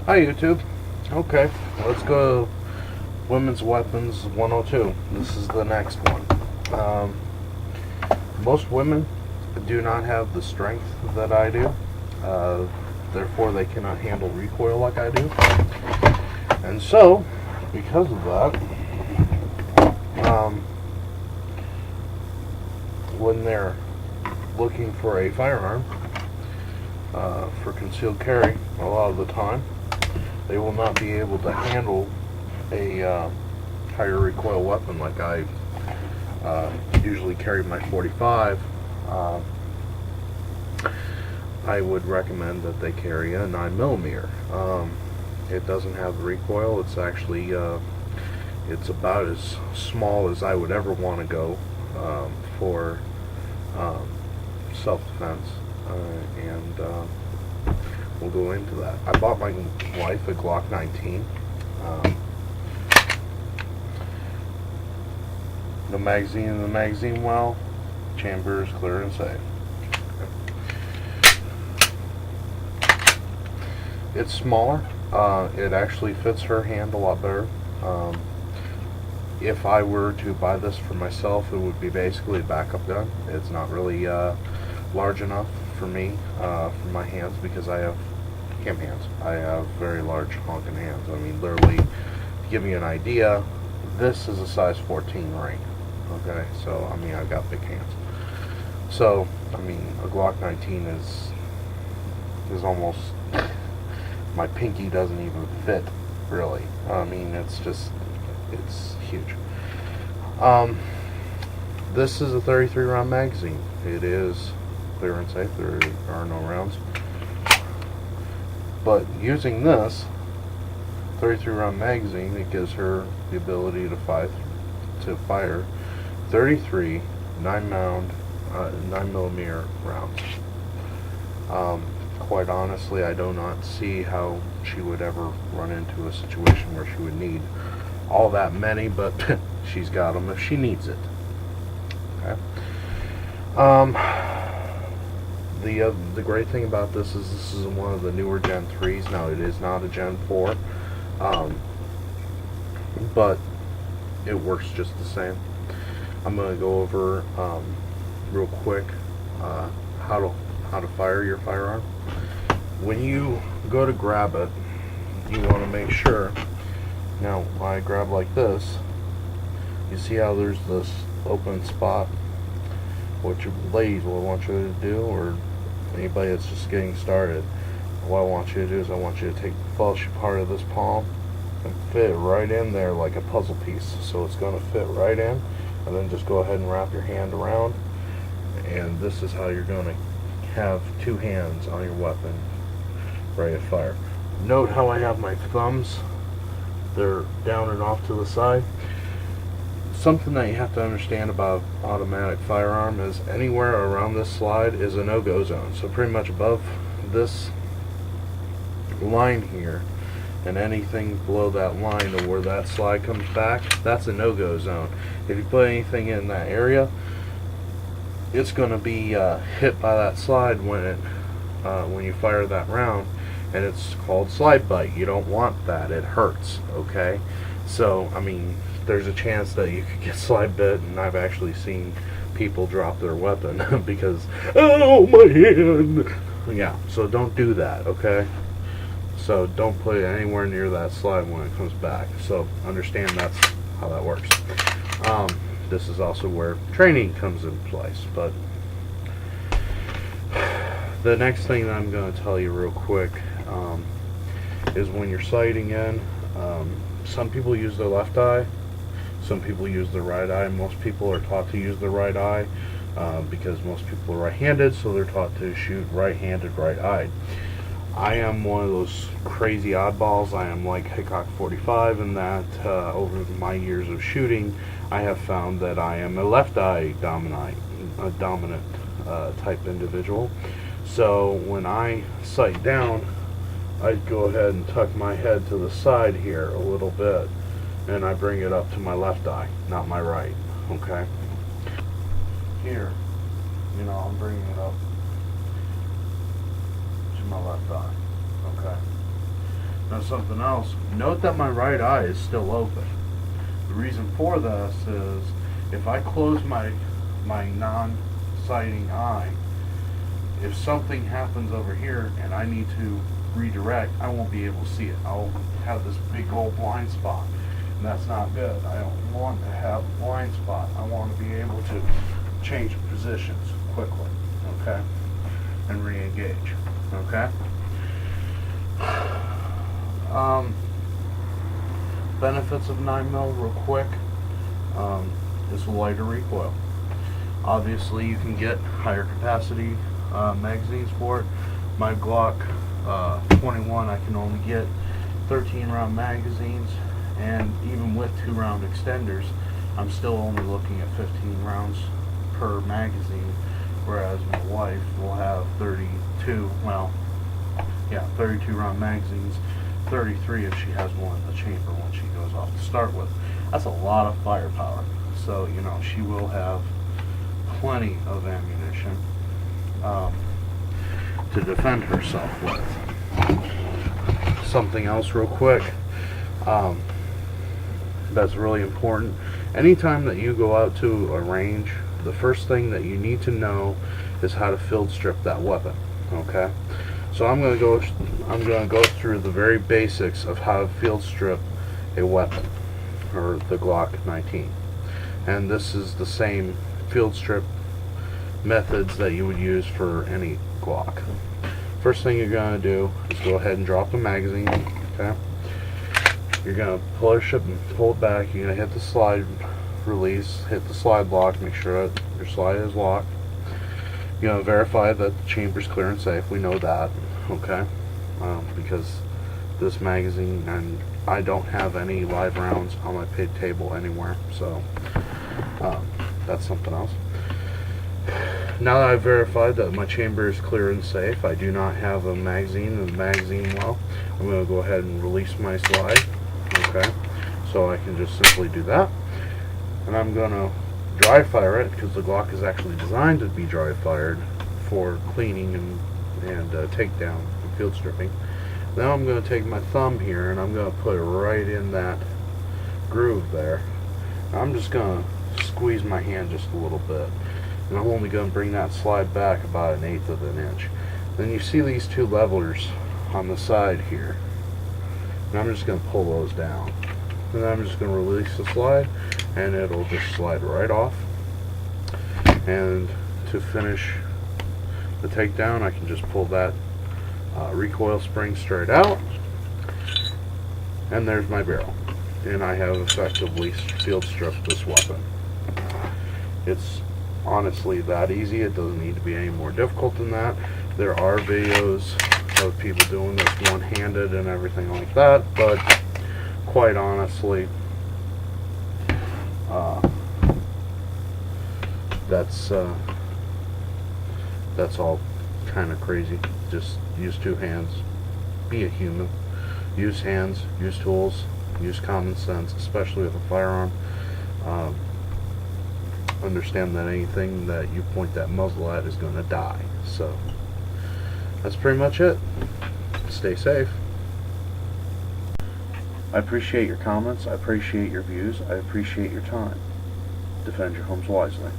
Hi YouTube. Okay, let's go Women's Weapons 102. This is the next one. Most women do not have the strength that I do. Therefore, they cannot handle recoil like I do. And so, because of that, when they're looking for a firearm for concealed carry, a lot of the time, they will not be able to handle a higher recoil weapon like I usually carry my 45. I would recommend that they carry a 9mm. It doesn't have the recoil. It's actually it's about as small as I would ever want to go for self-defense, and we'll go into that. I bought my wife a Glock 19. No magazine in the magazine well. Chamber is clear and safe. It's smaller. It actually fits her hand a lot better. If I were to buy this for myself, it would be basically a backup gun. It's not really large enough for me, for my hands, because I have camp hands. I have very large honking hands. I mean, literally, to give you an idea, this is a size 14 ring. Okay, so I mean, I've got big hands. So I mean, a Glock 19 is almost, my pinky doesn't even fit, really. I mean, it's huge. This is a 33 round magazine. It is clear and safe. There are no rounds. But using this 33 round magazine, it gives her the ability to fire 33 9mm rounds. Quite honestly, I do not see how she would ever run into a situation where she would need all that many, but she's got them if she needs it. Okay. The great thing about this is one of the newer Gen 3s. Now, it is not a Gen 4, but it works just the same. I'm going to go over real quick how to fire your firearm. When you go to grab it, you want to make sure. Now, when I grab like this, you see how there's this open spot? What your ladies will want you to do, or anybody that's just getting started, what I want you to do is I want you to take the fellowship part of this palm and fit it right in there like a puzzle piece. So it's going to fit right in, and then just go ahead and wrap your hand around, and this is how you're going to have two hands on your weapon ready to fire. Note how I have my thumbs. They're down and off to the side. Something that you have to understand about automatic firearm is anywhere around this slide is a no-go zone. So pretty much above this line here, and anything below that line or where that slide comes back, that's a no-go zone. If you put anything in that area, it's going to be hit by that slide when you fire that round, and it's called slide bite. You don't want that. It hurts. Okay, so I mean, there's a chance that you could get slide bit, and I've actually seen people drop their weapon because, oh, my hand. Yeah, so don't do that. Okay, so don't put it anywhere near that slide when it comes back. So understand that's how that works. This is also where training comes in place. But the next thing that I'm going to tell you real quick is when you're sighting in, some people use their left eye, some people use their right eye. Most people are taught to use their right eye because most people are right-handed, so they're taught to shoot right-handed, right-eyed. I am one of those crazy oddballs. I am like Hickok 45 in that over my years of shooting, I have found that I am a left eye dominant type individual. So when I sight down, I'd go ahead and tuck my head to the side here a little bit, and I bring it up to my left eye, not my right. Okay? Here, I'm bringing it up to my left eye. Okay? Now something else, note that my right eye is still open. The reason for this is if I close my non-sighting eye, if something happens over here and I need to redirect, I won't be able to see it. I'll have this big old blind spot, and that's not good. I don't want to have a blind spot. I want to be able to change positions quickly, okay, and re-engage, okay. Benefits of 9mm real quick. It's a lighter recoil. Obviously you can get higher capacity magazines for it. My Glock 21, I can only get 13 round magazines, and even with 2 round extenders, I'm still only looking at 15 rounds per magazine, whereas my wife will have 32 round magazines, 33 if she has one in the chamber when she goes off to start with. That's a lot of firepower. So, you know, she will have plenty of ammunition to defend herself with. Something else real quick that's really important. Anytime that you go out to a range, the first thing that you need to know is how to field strip that weapon, okay? So I'm going to go through the very basics of how to field strip a weapon, or the Glock 19. And this is the same field strip methods that you would use for any Glock. First thing you're going to do is go ahead and drop the magazine, okay? You're going to push it and pull it back. You're going to hit the slide release, hit the slide lock, make sure that your slide is locked. You're going to verify that the chamber's clear and safe. We know that, okay? Because this magazine, and I don't have any live rounds on my pit table anywhere, so that's something else. Now that I've verified that my chamber is clear and safe, I do not have a magazine in the magazine well, I'm going to go ahead and release my slide, okay? So I can just simply do that. And I'm going to dry fire it, because the Glock is actually designed to be dry fired for cleaning and takedown and field stripping. Now I'm going to take my thumb here and I'm going to put it right in that groove there. I'm just going to squeeze my hand just a little bit, and I'm only going to bring that slide back about 1/8 of an inch. Then you see these 2 levelers on the side here, and I'm just going to pull those down. And I'm just going to release the slide, and it'll just slide right off. And to finish the takedown, I can just pull that recoil spring straight out, and there's my barrel, and I have effectively field stripped this weapon. It's honestly that easy. It doesn't need to be any more difficult than that. There are videos of people doing this one-handed and everything like that, but quite honestly, that's all kind of crazy. Just use 2 hands. Be a human. Use hands. Use tools. Use common sense, especially with a firearm. Understand that anything that you point that muzzle at is going to die. So that's pretty much it. Stay safe. I appreciate your comments. I appreciate your views. I appreciate your time. Defend your homes wisely.